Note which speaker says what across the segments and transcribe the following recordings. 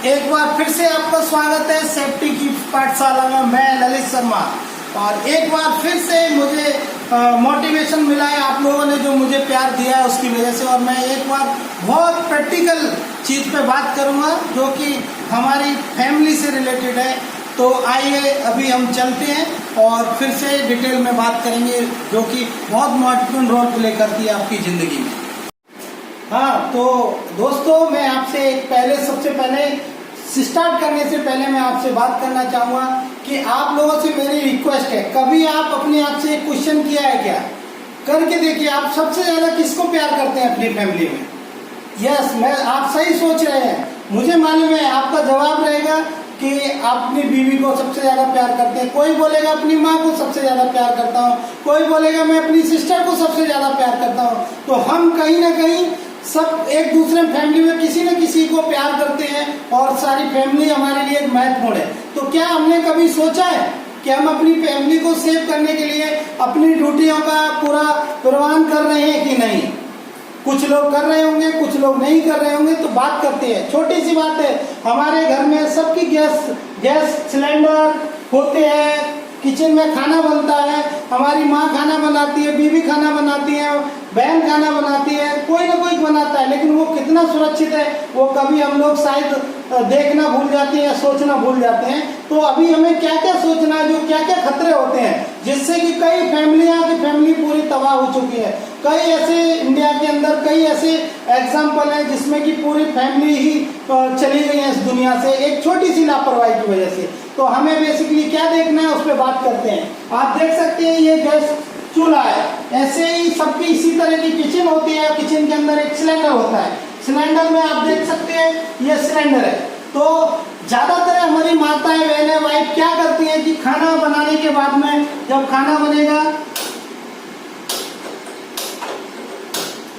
Speaker 1: एक बार फिर से आपका स्वागत है सेफ्टी की पाठशाला में। मैं ललित शर्मा और एक बार फिर से मुझे मोटिवेशन मिला है आप लोगों ने जो मुझे प्यार दिया है उसकी वजह से। और मैं एक बार बहुत प्रैक्टिकल चीज पे बात करूंगा जो कि हमारी फैमिली से रिलेटेड है। तो आइए अभी हम चलते हैं और फिर से डिटेल में बात करेंगे जो कि बहुत महत्वपूर्ण रोल प्ले करती है आपकी जिंदगी में। हाँ, तो दोस्तों मैं आपसे सबसे पहले स्टार्ट करने से पहले मैं आपसे बात करना चाहूंगा कि आप लोगों से मेरी रिक्वेस्ट है, कभी आप अपने आप से क्वेश्चन किया है क्या? करके देखिए, आप सबसे ज्यादा किसको प्यार करते हैं अपनी फैमिली में? यस, आप सही सोच रहे हैं। मुझे मालूम है आपका जवाब रहेगा कि आप अपनी बीवी को सबसे ज्यादा प्यार करते हैं। कोई बोलेगा अपनी माँ को सबसे ज्यादा प्यार करता हूँ, कोई बोलेगा मैं अपनी सिस्टर को सबसे ज्यादा प्यार करता हूँ। तो हम कहीं ना कहीं सब एक दूसरे फैमिली में किसी न किसी को प्यार करते हैं और सारी फैमिली हमारे लिए एक महत्वपूर्ण है। तो क्या हमने कभी सोचा है कि हम अपनी फैमिली को सेव करने के लिए अपनी ड्यूटियों का पूरा प्रबंध कर रहे हैं कि नहीं? कुछ लोग कर रहे होंगे, कुछ लोग नहीं कर रहे होंगे। तो बात करते हैं, छोटी सी बात है, हमारे घर में सबकी गैस सिलेंडर होते हैं, किचन में खाना बनता है, हमारी माँ खाना बनाती है, बीवी खाना बनाती है, बहन खाना बनाती है, कोई ना कोई बनाता है। लेकिन वो कितना सुरक्षित है वो कभी हम लोग शायद देखना भूल जाते हैं या सोचना भूल जाते हैं। तो अभी हमें क्या क्या सोचना है, जो क्या क्या खतरे होते हैं जिससे कि कई फैमिलियां की फैमिली पूरी तबाह हो चुकी है। कई ऐसे इंडिया के अंदर कई ऐसे एग्जाम्पल हैं जिसमें कि पूरी फैमिली ही चली गई है इस दुनिया से एक छोटी सी लापरवाही की वजह से। तो हमें बेसिकली क्या देखना है उस पर बात करते हैं। आप देख सकते हैं ये गैस चूल्हा है, ऐसे ही सबकी इसी तरह की किचन होती है। किचन के अंदर एक सिलेंडर होता है, सिलेंडर में आप देख सकते हैं ये सिलेंडर है। तो ज्यादातर हमारी माताएं बहनें वाइफ क्या करती हैं कि खाना बनाने के बाद में जब खाना बनेगा,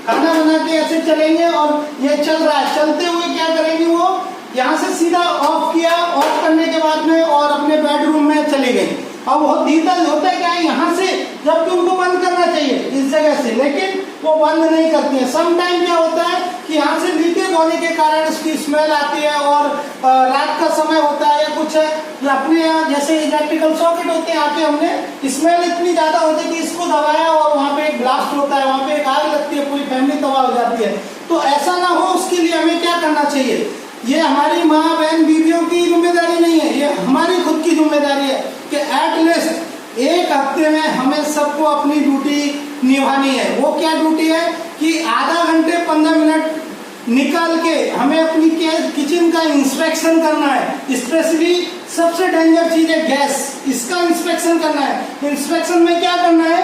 Speaker 1: खाना बना के ऐसे चलेंगे और ये चल रहा है, चलते हुए क्या करेंगे वो यहाँ से सीधा ऑफ किया, ऑफ करने के बाद में और अपने बेडरूम में चली गई। अब वो डीजल होता है क्या यहाँ से, जबकि उनको बंद करना चाहिए इस जगह से, लेकिन वो बंद नहीं करती है। सम टाइम क्या होता है कि यहाँ से लीकेज होने के कारण उसकी स्मेल आती है और रात का समय होता है या कुछ है, अपने यहाँ जैसे इलेक्ट्रिकल सॉकेट होते हैं, आके हमने स्मेल इतनी ज्यादा होती है कि इसको दबाया और वहाँ पे एक ब्लास्ट होता है, वहाँ पे एक आग लगती है, पूरी फैमिली तबाह हो जाती है। तो ऐसा ना हो उसके लिए हमें क्या करना चाहिए? ये हमारी माँ बहन बीवियों की जिम्मेदारी नहीं है, ये हमारी खुद की जिम्मेदारी है कि एटलीस्ट एक हफ्ते में हमें सबको अपनी ड्यूटी निभानी है। वो क्या ड्यूटी है कि आधा घंटे 15 मिनट निकाल के हमें अपनी किचन का इंस्पेक्शन करना है। स्पेशली सबसे डेंजर चीज है गैस, इसका इंस्पेक्शन करना है। इंस्पेक्शन में क्या करना है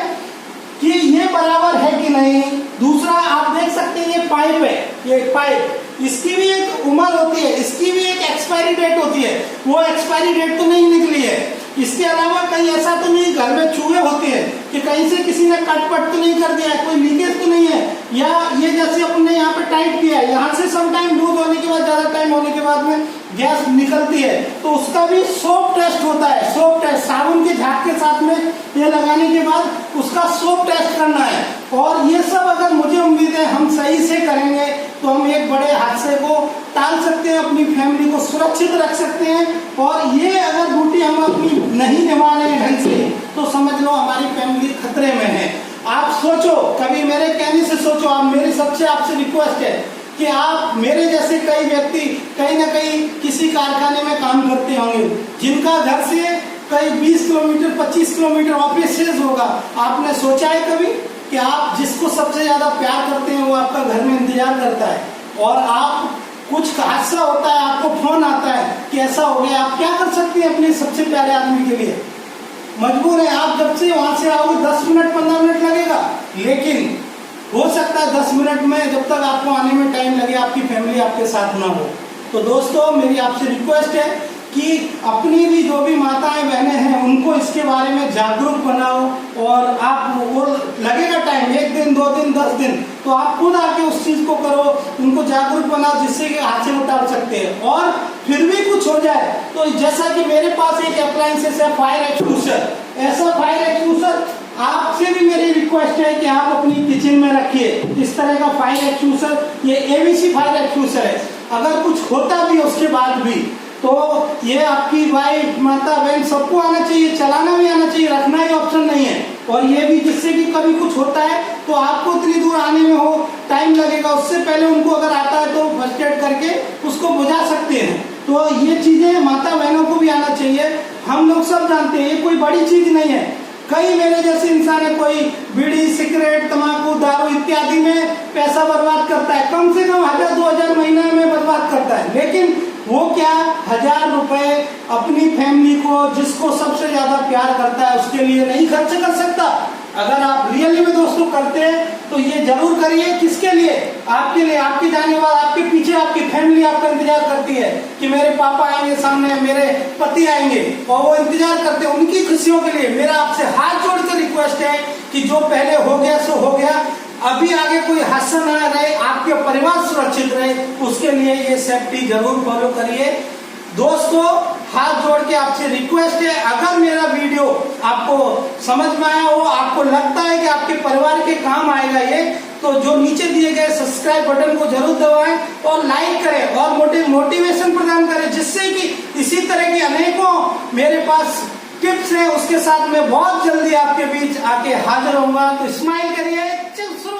Speaker 1: कि ये बराबर है कि नहीं। दूसरा आप देख सकते हैं ये पाइप है, ये पाइप, इसकी भी एक उम्र होती है, इसकी भी एक एक्सपायरी डेट होती है, वो एक्सपायरी डेट तो नहीं निकली है। इसके अलावा कहीं ऐसा तो नहीं घर में चूहे होते हैं कि कहीं से किसी ने कटपट तो नहीं कर दिया है, कोई लीकेज तो नहीं है, या ये जैसे अपने यहाँ पे टाइट किया है, यहाँ से सम टाइम दूध होने के बाद ज्यादा टाइम होने के बाद में गैस निकलती है, तो उसका भी सोप टेस्ट होता है। सोप टेस्ट साबुन के झाग के साथ में ये लगाने के बाद उसका सोप टेस्ट करना है। और ये सब अगर मुझे उम्मीद है हम सही से करेंगे तो हम एक बड़े हादसे को टाल सकते हैं, अपनी फैमिली को सुरक्षित रख सकते हैं। और ये अगर ड्यूटी हम अपनी नहीं निभा रहे हैं ढंग से तो समझ लो हमारी फैमिली खतरे में है। आप सोचो, कभी मेरे कहने से सोचो, आप मेरी सबसे आपसे रिक्वेस्ट है कि आप मेरे जैसे कई व्यक्ति कहीं ना कहीं किसी कारखाने में काम करते होंगे जिनका घर से कई 20 किलोमीटर 25 किलोमीटर ऑफिस होगा। आपने सोचा है कभी कि आप जिसको सबसे ज्यादा प्यार करते हैं वो आपका घर में इंतजार करता है और आप कुछ हादसा होता है, आपको फोन आता है कि ऐसा हो गया, आप क्या कर सकते हैं अपने सबसे प्यारे आदमी के लिए? मजबूर है आप, जब से वहां से आओगे 10 मिनट 15 मिनट लगेगा, लेकिन हो सकता है 10 मिनट में जब तक आपको आने में टाइम लगे आपकी फैमिली आपके साथ ना हो। तो दोस्तों मेरी आपसे रिक्वेस्ट है कि अपनी भी जो भी माताएं बहनें हैं उनको इसके बारे में जागरूक बनाओ। और आप वो लगेगा टाइम, 1 दिन 2 दिन 10 दिन, तो आप खुद आके उस चीज को करो, उनको जागरूक बनाओ जिससे कि हाथ से उतार सकते हैं। और फिर भी कुछ हो जाए तो जैसा कि मेरे पास एक अप्लायंसेस है फायर एक्सटिंग्विशर, ऐसा फायर एक्सटिंग्विशर आपसे भी मेरी रिक्वेस्ट है कि आप अपनी किचन में रखिए। इस तरह का फायर एक्सटिंग्विशर, ये एबीसी फायर एक्सटिंग्विशर है, अगर कुछ होता भी उसके बाद भी, तो ये आपकी वाइफ, माता, बहन सबको आना चाहिए, चलाना भी आना चाहिए, रखना ही ऑप्शन नहीं है। और ये भी जिससे कि कभी कुछ होता है तो आपको इतनी दूर आने में हो टाइम लगेगा, उससे पहले उनको अगर आता है तो फर्स्ट एड करके उसको बुझा सकते हैं। तो ये चीजें माता बहनों को भी आना चाहिए। हम लोग सब जानते हैं ये कोई बड़ी चीज नहीं है। कई मेरे जैसे इंसान है, कोई बीड़ी, सिगरेट, तंबाकू, दारू इत्यादि में पैसा बर्बाद करता है, कम से कम 1000-2000 महीने में बर्बाद करता है, लेकिन वो क्या 1000 रुपए अपनी फैमिली को, जिसको सबसे ज्यादा प्यार करता है, उसके लिए नहीं खर्च कर सकता। अगर आप रियली में दोस्तों करते हैं तो ये जरूर करिए। किसके लिए? आपके लिए। आपके जाने बाद आपके पीछे आपकी फैमिली आपका इंतजार करती है कि मेरे पापा आएंगे, सामने मेरे पति आएंगे, और वो इंतजार करते हैं उनकी खुशियों के लिए। मेरा आपसे हाथ जोड़कर रिक्वेस्ट है कि जो पहले हो गया सो हो गया, अभी आगे कोई हादसा ना रहे, आपके परिवार सुरक्षित रहे, उसके लिए ये सेफ्टी जरूर फॉलो करिए। दोस्तों हाथ जोड़ के आपसे रिक्वेस्ट है, अगर मेरा वीडियो आपको समझ में आया हो, आपको लगता है कि आपके परिवार के काम आएगा ये, तो जो नीचे दिए गए सब्सक्राइब बटन को जरूर दबाएं और लाइक करें और मोटिवेशन प्रदान करें, जिससे कि इसी तरह की अनेकों मेरे पास टिप्स हैं, उसके साथ मैं बहुत जल्दी आपके बीच आके हाजिर होऊंगा। तो स्माइल करिए, चल शुरू।